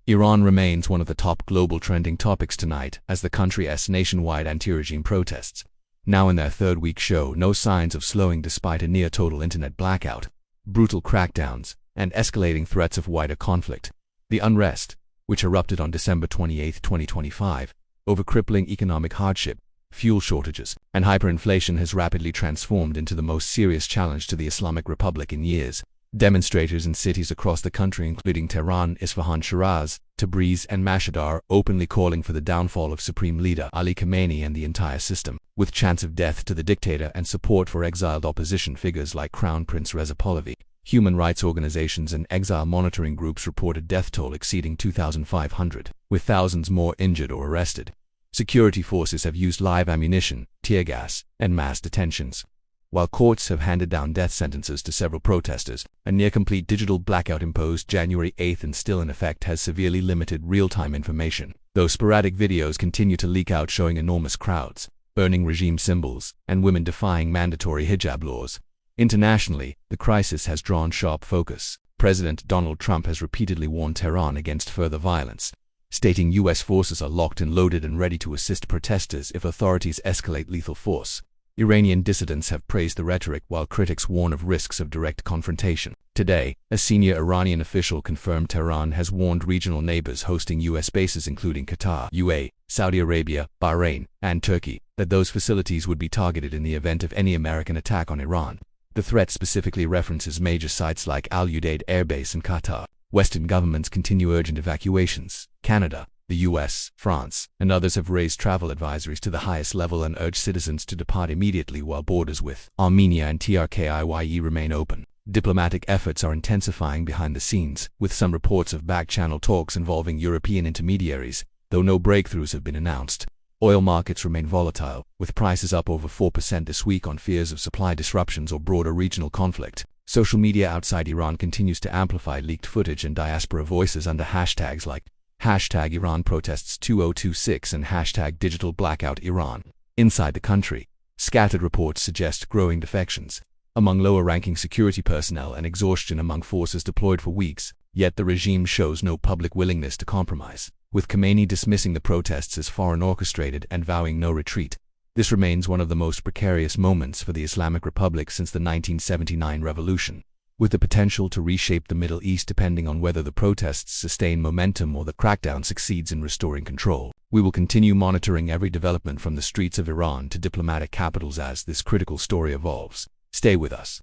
Iran remains one of the top global trending topics tonight as the country's nationwide anti-regime protests, now in their third week, show no signs of slowing despite a near-total internet blackout, brutal crackdowns, and escalating threats of wider conflict. The unrest, which erupted on December 28, 2025, over crippling economic hardship, fuel shortages, and hyperinflation has rapidly transformed into the most serious challenge to the Islamic Republic in years. Demonstrators in cities across the country including Tehran, Isfahan, Shiraz, Tabriz, and Mashhad are openly calling for the downfall of Supreme Leader Ali Khamenei and the entire system, with chants of death to the dictator and support for exiled opposition figures like Crown Prince Reza Pahlavi. Human rights organizations and exile monitoring groups reported death toll exceeding 2,500, with thousands more injured or arrested. Security forces have used live ammunition, tear gas, and mass detentions. While courts have handed down death sentences to several protesters, a near-complete digital blackout imposed January 8 and still in effect has severely limited real-time information, though sporadic videos continue to leak out showing enormous crowds, burning regime symbols, and women defying mandatory hijab laws. Internationally, the crisis has drawn sharp focus. President Donald Trump has repeatedly warned Tehran against further violence, stating U.S. forces are locked and loaded and ready to assist protesters if authorities escalate lethal force. Iranian dissidents have praised the rhetoric while critics warn of risks of direct confrontation. Today, a senior Iranian official confirmed Tehran has warned regional neighbors hosting U.S. bases including Qatar, UAE, Saudi Arabia, Bahrain, and Turkey, that those facilities would be targeted in the event of any American attack on Iran. The threat specifically references major sites like Al Udeid Air Base in Qatar. Western governments continue urgent evacuations. Canada, the US, France, and others have raised travel advisories to the highest level and urged citizens to depart immediately while borders with Armenia and Turkey remain open. Diplomatic efforts are intensifying behind the scenes, with some reports of back-channel talks involving European intermediaries, though no breakthroughs have been announced. Oil markets remain volatile, with prices up over 4% this week on fears of supply disruptions or broader regional conflict. Social media outside Iran continues to amplify leaked footage and diaspora voices under hashtags like #IranProtests2026 and #DigitalBlackoutIran. Inside the country, scattered reports suggest growing defections among lower-ranking security personnel and exhaustion among forces deployed for weeks, yet the regime shows no public willingness to compromise, with Khamenei dismissing the protests as foreign orchestrated and vowing no retreat. This remains one of the most precarious moments for the Islamic Republic since the 1979 revolution, with the potential to reshape the Middle East depending on whether the protests sustain momentum or the crackdown succeeds in restoring control. We will continue monitoring every development from the streets of Iran to diplomatic capitals as this critical story evolves. Stay with us.